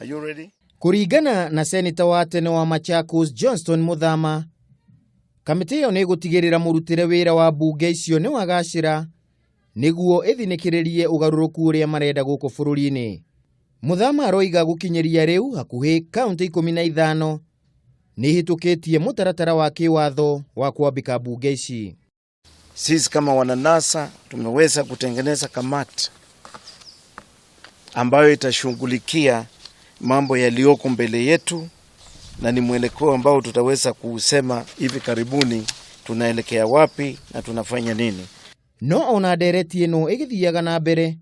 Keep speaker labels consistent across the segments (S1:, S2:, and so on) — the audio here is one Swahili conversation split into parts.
S1: Are you ready?
S2: Kuringana na seneta wa tene wa Machakos Johnstone Muthama, kamiti yo nĩ gũtigĩrĩra mũrutĩre wĩra wa mbunge icio nĩ wagacĩra nĩguo ĩthinĩkĩrĩrie ũgarũrũku ũrĩa marenda gũkũ bũrũri-inĩ. Muthama aroiga gũkinyĩria rĩu hakuhĩ kaunti 15 nĩ ihĩtũkĩtie mũtaratara wa kĩwatho wa kuambika mbunge ici.
S1: Sisi kama wananasa tumeweza kutengeneza kamati ambayo itashughulikia mambo yaliyoko mbele yetu, na ni mwelekeo ambao tutaweza kusema hivi karibuni tunaelekea wapi na tunafanya nini.
S2: No ona ndereti ĩno ĩgĩthiaga na mbere,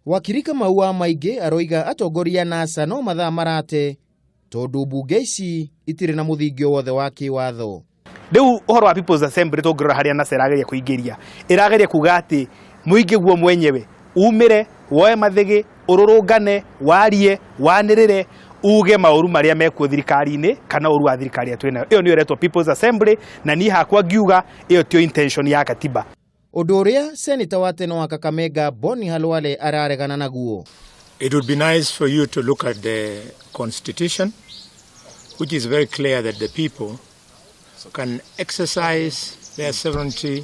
S2: wakirika maua maingĩ aroiga atongoria nasa no mathaa marate tondu mbunge ici itirĩ na mũthingio wothe wa kĩwatho.
S3: Riu uhoro wa People's Assembly tongorora haria nasa ĩrageria kũingĩria, ĩrageria kuga atĩ muingi guo mwenyewe umire woe mathigi ururungane warie wanirire uge mauru maria mekuo thirikari-ini kana uru wa thirikari ya twena. Iyo niyo retwo People's Assembly, na ni hakwa ngiuga iyo tio intention ya katiba.
S2: Ũndũ ũrĩa seneta wa tene wa Kakamega Bonny Khalwale araregana naguo.
S4: It would be nice for you to look at the constitution, which is very clear that the people can exercise their sovereignty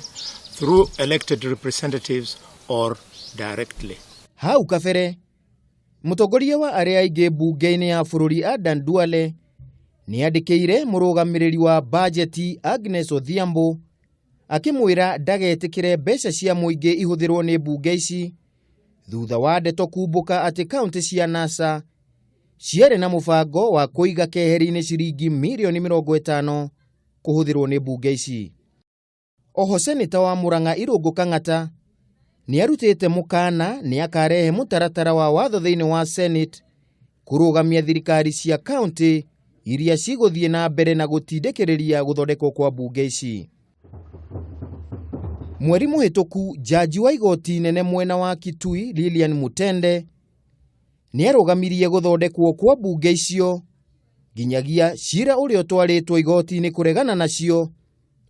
S4: through elected representatives or directly.
S2: Hau kabere, mũtongoria wa arĩa aingĩ mbunge-inĩ ya bũrũri David Ndii nĩandĩkĩire mũrũgamĩrĩri wa bajeti Agnes Odhiambo akĩmwĩra ndagetĩkĩre mbeca cia mũingĩ ihũthĩrwo nĩ mbunge ici thutha wa ndeto kumbũka atĩ kaunti cia nasa ciarĩ na mũbango wa kũiga keheri-inĩ ciringi mirioni 50 kũhũthĩrwo nĩ mbunge ici. Oho seneta wa Murang'a Irũngũ Kang'ata nĩarutĩte mũkana nĩakarehe mũtaratara wa watho thĩinĩ wa Senate kũrũgamia thirikari cia kaunti iria cigũthiĩ na mbere na gũtindĩkĩrĩria gũthondekwo kwa mbunge ici. Mweri mũhĩtũku jaji wa igoti inene mwena wa Kitui Lilian Mutende nĩarũgamirie gũthondekwo kwa mbunge icio nginyagia cira ũrĩa ũtwarĩtwo igoti-inĩ kũregana nacio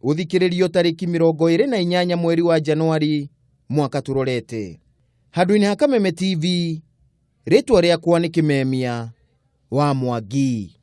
S2: ũthikĩrĩrio tarĩki 28 mweri wa Januari mwaka turorete. Handũ-inĩ ha Kameme TV, rĩtwa rĩakwa nĩ Kimemia wa Mwangi.